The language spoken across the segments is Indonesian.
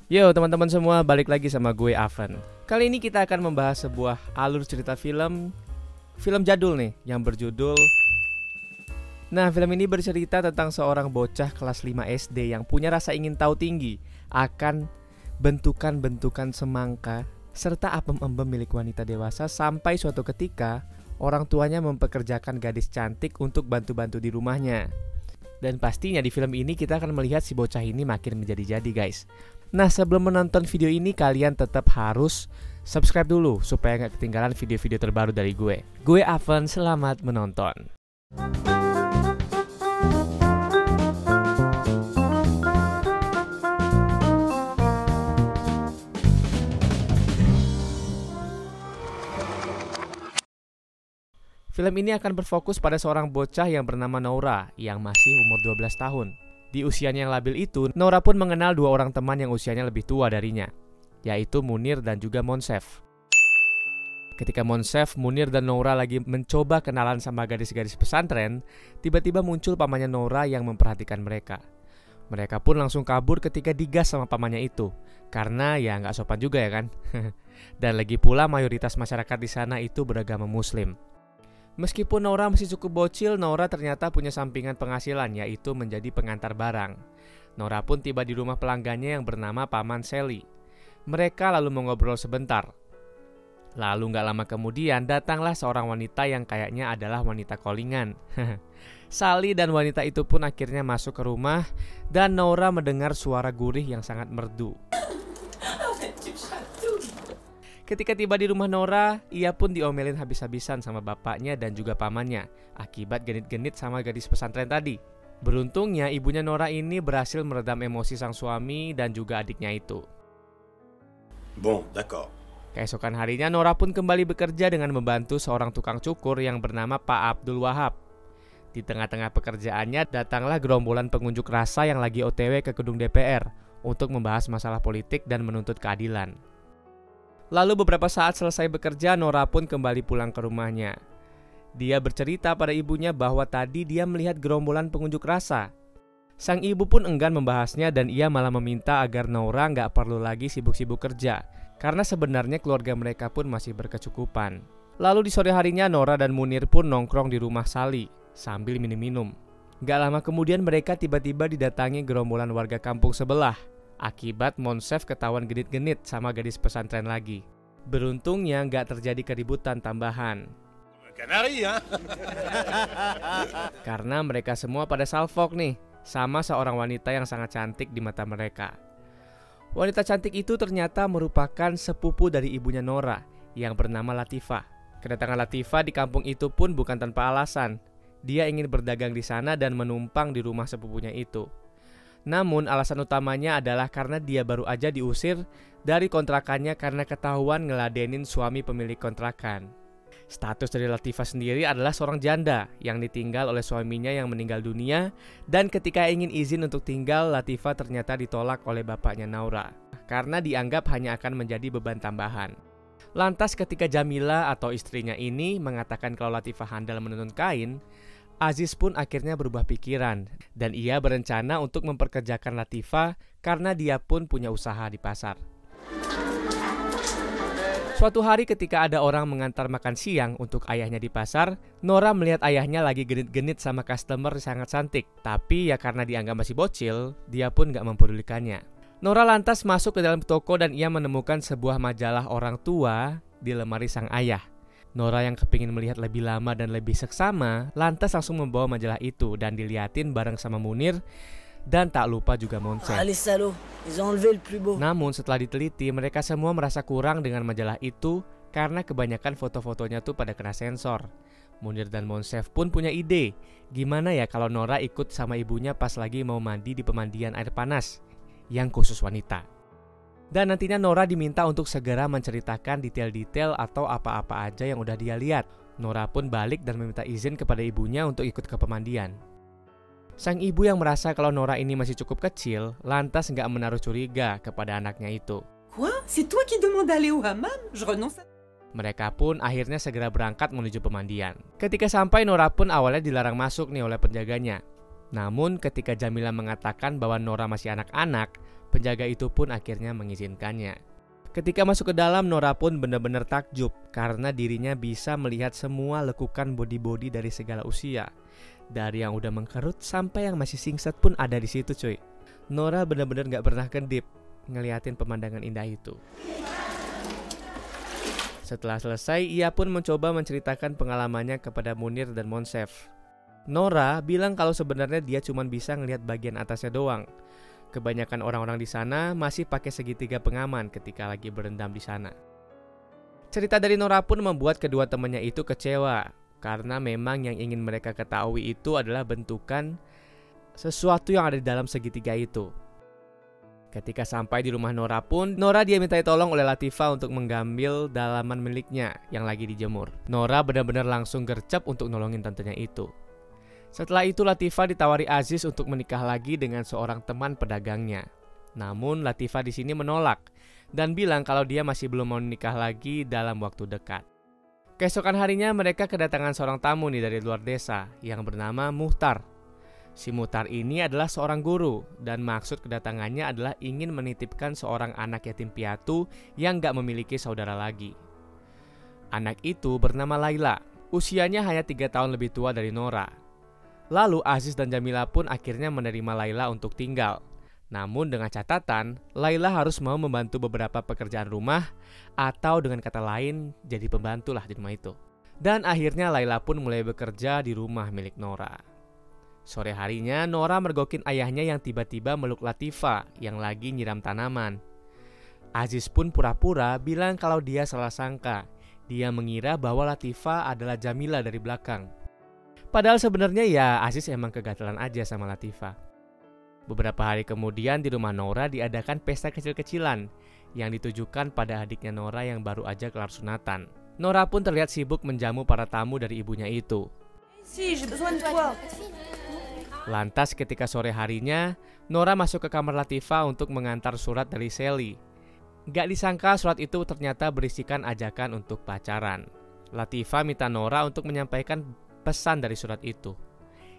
Yo teman-teman semua, balik lagi sama gue Avan. Kali ini kita akan membahas sebuah alur cerita film jadul nih yang berjudul. Nah, film ini bercerita tentang seorang bocah kelas 5 SD yang punya rasa ingin tahu tinggi akan bentukan-bentukan semangka serta apem-empem milik wanita dewasa, sampai suatu ketika orang tuanya mempekerjakan gadis cantik untuk bantu-bantu di rumahnya. Dan pastinya di film ini kita akan melihat si bocah ini makin menjadi-jadi, guys. Nah, sebelum menonton video ini kalian tetap harus subscribe dulu supaya gak ketinggalan video-video terbaru dari gue. Gue Avan, selamat menonton. Film ini akan berfokus pada seorang bocah yang bernama Noura yang masih umur 12 tahun. Di usianya yang labil itu, Noura pun mengenal dua orang teman yang usianya lebih tua darinya, yaitu Munir dan juga Monsef. Ketika Monsef, Munir, dan Noura lagi mencoba kenalan sama gadis-gadis pesantren, tiba-tiba muncul pamannya Noura yang memperhatikan mereka. Mereka pun langsung kabur ketika digas sama pamannya itu, karena ya nggak sopan juga ya kan. Dan lagi pula mayoritas masyarakat di sana itu beragama Muslim. Meskipun Noura masih cukup bocil, Noura ternyata punya sampingan penghasilan, yaitu menjadi pengantar barang. Noura pun tiba di rumah pelanggannya yang bernama Paman Sally. Mereka lalu mengobrol sebentar. Lalu gak lama kemudian datanglah seorang wanita yang kayaknya adalah wanita callingan. Sally dan wanita itu pun akhirnya masuk ke rumah dan Noura mendengar suara gurih yang sangat merdu. Ketika tiba di rumah Noura, ia pun diomelin habis-habisan sama bapaknya dan juga pamannya akibat genit-genit sama gadis pesantren tadi. Beruntungnya ibunya Noura ini berhasil meredam emosi sang suami dan juga adiknya itu. Bon, d'accord. Keesokan harinya Noura pun kembali bekerja dengan membantu seorang tukang cukur yang bernama Pak Abdul Wahab. Di tengah-tengah pekerjaannya datanglah gerombolan pengunjuk rasa yang lagi OTW ke gedung DPR untuk membahas masalah politik dan menuntut keadilan. Lalu beberapa saat selesai bekerja, Noura pun kembali pulang ke rumahnya. Dia bercerita pada ibunya bahwa tadi dia melihat gerombolan pengunjuk rasa. Sang ibu pun enggan membahasnya dan ia malah meminta agar Noura nggak perlu lagi sibuk-sibuk kerja, karena sebenarnya keluarga mereka pun masih berkecukupan. Lalu di sore harinya Noura dan Munir pun nongkrong di rumah Sally sambil minum-minum. Gak lama kemudian mereka tiba-tiba didatangi gerombolan warga kampung sebelah. Akibat Monsef ketahuan genit-genit sama gadis pesantren lagi. Beruntungnya nggak terjadi keributan tambahan. Canari, ya? Karena mereka semua pada salfok nih, sama seorang wanita yang sangat cantik di mata mereka. Wanita cantik itu ternyata merupakan sepupu dari ibunya Noura yang bernama Latifah. Kedatangan Latifah di kampung itu pun bukan tanpa alasan. Dia ingin berdagang di sana dan menumpang di rumah sepupunya itu. Namun alasan utamanya adalah karena dia baru aja diusir dari kontrakannya karena ketahuan ngeladenin suami pemilik kontrakan. Status dari Latifah sendiri adalah seorang janda yang ditinggal oleh suaminya yang meninggal dunia, dan ketika ingin izin untuk tinggal, Latifah ternyata ditolak oleh bapaknya Noura karena dianggap hanya akan menjadi beban tambahan. Lantas ketika Jamila atau istrinya ini mengatakan kalau Latifah handal menenun kain, Aziz pun akhirnya berubah pikiran dan ia berencana untuk memperkerjakan Latifah karena dia pun punya usaha di pasar. Suatu hari ketika ada orang mengantar makan siang untuk ayahnya di pasar, Noura melihat ayahnya lagi genit-genit sama customer sangat cantik. Tapi ya karena dianggap masih bocil, dia pun gak mempedulikannya. Noura lantas masuk ke dalam toko dan ia menemukan sebuah majalah orang tua di lemari sang ayah. Noura yang kepingin melihat lebih lama dan lebih seksama, lantas langsung membawa majalah itu dan diliatin bareng sama Munir dan tak lupa juga Monsef. Namun setelah diteliti, mereka semua merasa kurang dengan majalah itu karena kebanyakan foto-fotonya tuh pada kena sensor. Munir dan Monsef pun punya ide, gimana ya kalau Noura ikut sama ibunya pas lagi mau mandi di pemandian air panas yang khusus wanita. Dan nantinya Noura diminta untuk segera menceritakan detail-detail atau apa-apa aja yang udah dia lihat. Noura pun balik dan meminta izin kepada ibunya untuk ikut ke pemandian. Sang ibu yang merasa kalau Noura ini masih cukup kecil, lantas nggak menaruh curiga kepada anaknya itu. Quoi? C'est toi qui demande d'aller au hammam? Je renonce. Mereka pun akhirnya segera berangkat menuju pemandian. Ketika sampai, Noura pun awalnya dilarang masuk nih oleh penjaganya. Namun ketika Jamila mengatakan bahwa Noura masih anak-anak, Penjaga itu pun akhirnya mengizinkannya. Ketika masuk ke dalam, Nora pun benar-benar takjub karena dirinya bisa melihat semua lekukan body-body dari segala usia. Dari yang udah mengkerut sampai yang masih singset pun ada di situ cuy. Nora benar-benar gak pernah kedip ngeliatin pemandangan indah itu. Setelah selesai, ia pun mencoba menceritakan pengalamannya kepada Munir dan Monsef. Nora bilang kalau sebenarnya dia cuma bisa ngelihat bagian atasnya doang. Kebanyakan orang-orang di sana masih pakai segitiga pengaman ketika lagi berendam di sana. Cerita dari Nora pun membuat kedua temannya itu kecewa karena memang yang ingin mereka ketahui itu adalah bentukan sesuatu yang ada di dalam segitiga itu. Ketika sampai di rumah Nora pun, Nora dia minta tolong oleh Latifah untuk mengambil dalaman miliknya yang lagi dijemur. Nora benar-benar langsung gercep untuk nolongin tantenya itu. Setelah itu Latifah ditawari Aziz untuk menikah lagi dengan seorang teman pedagangnya. Namun Latifah di sini menolak dan bilang kalau dia masih belum mau nikah lagi dalam waktu dekat. Keesokan harinya mereka kedatangan seorang tamu nih dari luar desa yang bernama Muhtar. Si Muhtar ini adalah seorang guru dan maksud kedatangannya adalah ingin menitipkan seorang anak yatim piatu yang gak memiliki saudara lagi. Anak itu bernama Laila, usianya hanya 3 tahun lebih tua dari Nora. Lalu Aziz dan Jamila pun akhirnya menerima Laila untuk tinggal. Namun dengan catatan, Laila harus mau membantu beberapa pekerjaan rumah atau dengan kata lain jadi pembantu lah di rumah itu. Dan akhirnya Laila pun mulai bekerja di rumah milik Nora. Sore harinya Nora mergokin ayahnya yang tiba-tiba meluk Latifah yang lagi nyiram tanaman. Aziz pun pura-pura bilang kalau dia salah sangka. Dia mengira bahwa Latifah adalah Jamila dari belakang. Padahal sebenarnya ya Aziz emang kegatelan aja sama Latifah. Beberapa hari kemudian di rumah Nora diadakan pesta kecil-kecilan yang ditujukan pada adiknya Nora yang baru aja kelar sunatan. Nora pun terlihat sibuk menjamu para tamu dari ibunya itu. Lantas ketika sore harinya, Nora masuk ke kamar Latifah untuk mengantar surat dari Sally. Gak disangka surat itu ternyata berisikan ajakan untuk pacaran. Latifah minta Nora untuk menyampaikan pesan dari surat itu,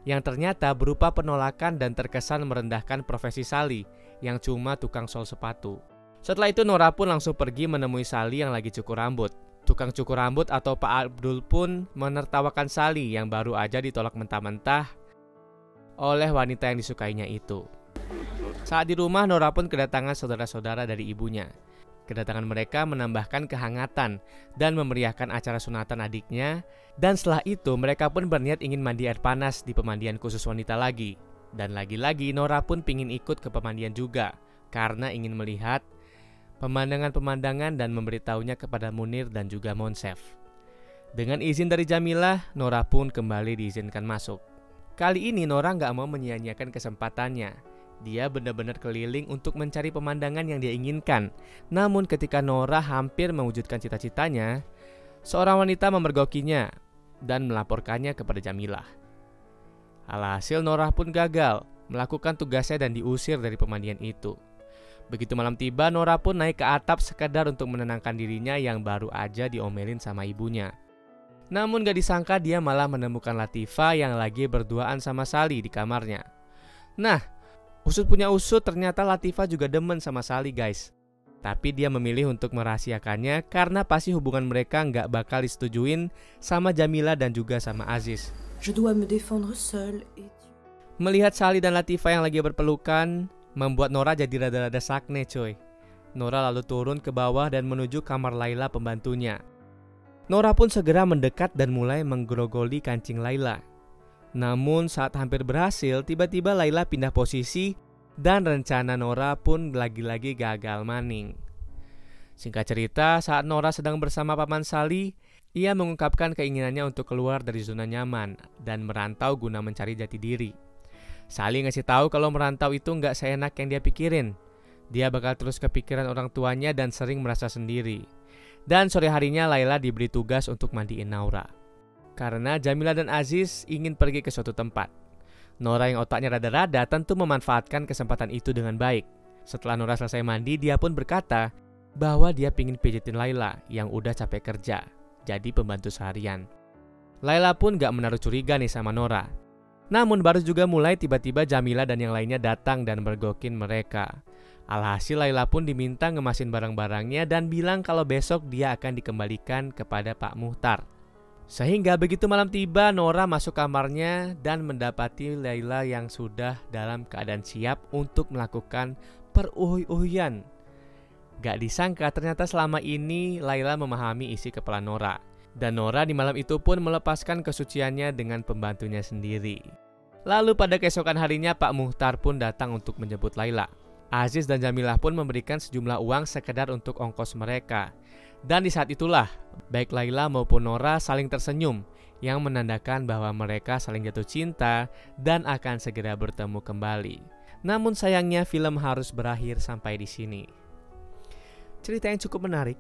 yang ternyata berupa penolakan dan terkesan merendahkan profesi Sally yang cuma tukang sol sepatu. Setelah itu Nora pun langsung pergi menemui Sally yang lagi cukur rambut. Tukang cukur rambut atau Pak Abdul pun menertawakan Sally yang baru aja ditolak mentah-mentah oleh wanita yang disukainya itu. Saat di rumah, Nora pun kedatangan saudara-saudara dari ibunya. Kedatangan mereka menambahkan kehangatan dan memeriahkan acara sunatan adiknya. Dan setelah itu mereka pun berniat ingin mandi air panas di pemandian khusus wanita lagi. Dan lagi-lagi Nora pun pingin ikut ke pemandian juga karena ingin melihat pemandangan-pemandangan dan memberitahunya kepada Munir dan juga Monsef. Dengan izin dari Jamila, Nora pun kembali diizinkan masuk. Kali ini Nora gak mau menyia-nyiakan kesempatannya. Dia benar-benar keliling untuk mencari pemandangan yang dia inginkan. Namun ketika Nora hampir mewujudkan cita-citanya, seorang wanita memergokinya dan melaporkannya kepada Jamila. Alhasil Nora pun gagal melakukan tugasnya dan diusir dari pemandian itu. Begitu malam tiba, Nora pun naik ke atap sekedar untuk menenangkan dirinya yang baru aja diomelin sama ibunya. Namun gak disangka dia malah menemukan Latifah yang lagi berduaan sama Sally di kamarnya. Nah, usut punya usut, ternyata Latifah juga demen sama Sally guys. Tapi dia memilih untuk merahasiakannya karena pasti hubungan mereka nggak bakal disetujuin sama Jamila dan juga sama Aziz. Je dois me défendre seul et... Melihat Sally dan Latifah yang lagi berpelukan membuat Nora jadi rada-rada sakne coy. Nora lalu turun ke bawah dan menuju kamar Laila pembantunya. Nora pun segera mendekat dan mulai menggerogoli kancing Laila. Namun saat hampir berhasil, tiba-tiba Laila pindah posisi dan rencana Nora pun lagi-lagi gagal maning. Singkat cerita, saat Nora sedang bersama paman Sally, ia mengungkapkan keinginannya untuk keluar dari zona nyaman dan merantau guna mencari jati diri. Sally ngasih tahu kalau merantau itu nggak seenak yang dia pikirin. Dia bakal terus kepikiran orang tuanya dan sering merasa sendiri. Dan sore harinya Laila diberi tugas untuk mandiin Nora. Karena Jamila dan Aziz ingin pergi ke suatu tempat. Nora yang otaknya rada-rada tentu memanfaatkan kesempatan itu dengan baik. Setelah Nora selesai mandi, dia pun berkata bahwa dia pingin pijitin Laila yang udah capek kerja, jadi pembantu seharian. Laila pun gak menaruh curiga nih sama Nora. Namun baru juga mulai tiba-tiba Jamila dan yang lainnya datang dan mergokin mereka. Alhasil Laila pun diminta ngemasin barang-barangnya dan bilang kalau besok dia akan dikembalikan kepada Pak Muchtar. Sehingga begitu malam tiba, Nora masuk kamarnya dan mendapati Laila yang sudah dalam keadaan siap untuk melakukan peruhuy-uhuyan. Gak disangka ternyata selama ini Laila memahami isi kepala Nora. Dan Nora di malam itu pun melepaskan kesuciannya dengan pembantunya sendiri. Lalu pada keesokan harinya Pak Muchtar pun datang untuk menjemput Laila. Aziz dan Jamilah pun memberikan sejumlah uang sekedar untuk ongkos mereka. Dan di saat itulah, baik Laila maupun Nora saling tersenyum, yang menandakan bahwa mereka saling jatuh cinta dan akan segera bertemu kembali. Namun sayangnya film harus berakhir sampai di sini. Cerita yang cukup menarik,